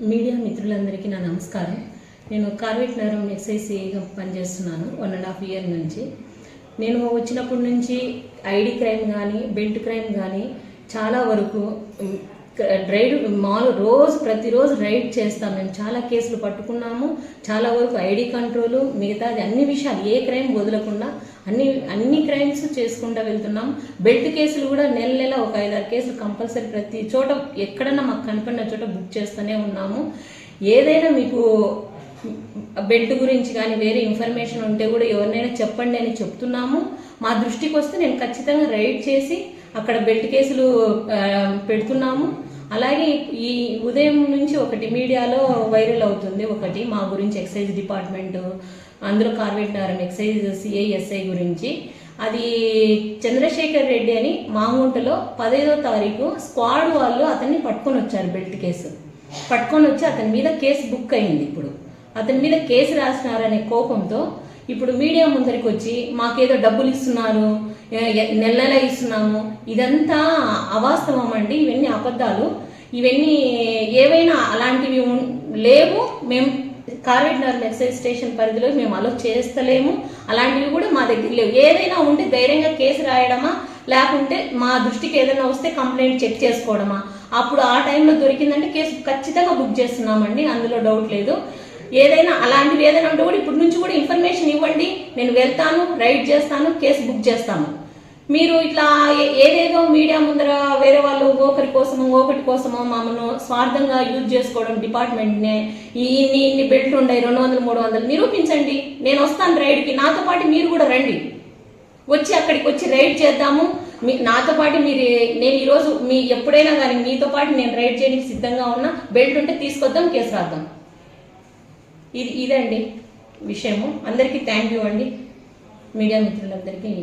Media మిత్రులందరికీ నా నమస్కారం. నేను కార్వేట్ నగరం ఎక్సైజ్గా పనిచేస్తున్నాను 1.5 ఇయర్ నుంచి. నేను వచ్చినప్పటి నుంచి ఐడి క్రైమ్ కానీ బెల్ట్ క్రైమ్ కానీ చాలా వరకు ప్రతిరోజు రైడ్ చేస్తాం. మేము చాలా కేసులు పట్టుకున్నాము. చాలా వరకు ఐడి కంట్రోలు మిగతాది అన్ని విషయాలు ఏ క్రైమ్ వదలకుండా అన్ని క్రైమ్స్ చేసుకుంటూ వెళ్తున్నాం. బెల్ట్ కేసులు కూడా నెల ఒక 5-6 కేసులు కంపల్సరీ ప్రతి చోట ఎక్కడన్నా మాకు కనిపడిన చోట బుక్ చేస్తూనే ఉన్నాము. ఏదైనా మీకు బెల్ట్ గురించి కానీ వేరే ఇన్ఫర్మేషన్ ఉంటే కూడా ఎవరినైనా చెప్పండి అని చెప్తున్నాము. మా దృష్టికి వస్తే నేను ఖచ్చితంగా రైడ్ చేసి అక్కడ బెల్ట్ కేసులు పెడుతున్నాము. అలాగే ఈ ఉదయం నుంచి ఒకటి మీడియాలో వైరల్ అవుతుంది, ఒకటి మా గురించి ఎక్సైజ్ డిపార్ట్మెంట్, అందులో కార్వేట్ నగరం ఎక్సైజ్ సిఐఎస్ఐ గురించి. అది చంద్రశేఖర్ రెడ్డి అని మాగుంటలో 15వ తారీఖు స్క్వాడ్ వాళ్ళు అతన్ని పట్టుకొని వచ్చారు. బెల్ట్ కేసు పట్టుకొని వచ్చి అతని మీద కేసు బుక్ అయింది. ఇప్పుడు అతని మీద కేసు రాసినారనే కోపంతో ఇప్పుడు మీడియా ముందరికి వచ్చి మాకేదో డబ్బులు ఇస్తున్నారు, నెల ఇస్తున్నాము, ఇదంతా అవాస్తవం అండి. ఇవన్నీ అబద్ధాలు. ఇవన్నీ ఏవైనా అలాంటివి లేవు. మేము కార్వేట్ నగరం ఎక్సైజ్ స్టేషన్ పరిధిలో మేము అలో చేస్తలేము. అలాంటివి కూడా మా దగ్గర లేవు. ఏదైనా ఉంటే ధైర్యంగా కేసు రాయడమా, లేకుంటే మా దృష్టికి ఏదైనా వస్తే కంప్లైంట్ చెక్ చేసుకోవడమా. అప్పుడు ఆ టైంలో దొరికిందంటే కేసు ఖచ్చితంగా బుక్ చేస్తున్నామండి, అందులో డౌట్ లేదు. ఏదైనా అలాంటివి ఏదైనా ఉంటే కూడా ఇప్పుడు నుంచి కూడా ఇన్ఫర్మేషన్ ఇవ్వండి, నేను వెళ్తాను, రైడ్ చేస్తాను, కేసు బుక్ చేస్తాను. మీరు ఇట్లా ఏదేదో మీడియా ముందర వేరే వాళ్ళు ఒకటి కోసమో మమ్మల్ని స్వార్థంగా యూజ్ చేసుకోవడం, డిపార్ట్మెంట్నే ఇన్ని బెల్ట్ ఉన్నాయి 200-300 నిరూపించండి. నేను వస్తాను రైడ్కి, నాతో పాటు మీరు కూడా రండి, వచ్చి అక్కడికి వచ్చి రైడ్ చేద్దాము. నాతో పాటు నేను ఈరోజు ఎప్పుడైనా కానీ మీతో పాటు నేను రైడ్ చేయడానికి సిద్ధంగా ఉన్నా. బెల్ట్ ఉంటే తీసుకొద్దాం, కేసు రాద్దాం. ఇదండి విషయము. అందరికీ థ్యాంక్ యూ అండి, మీడియా మిత్రులందరికీ.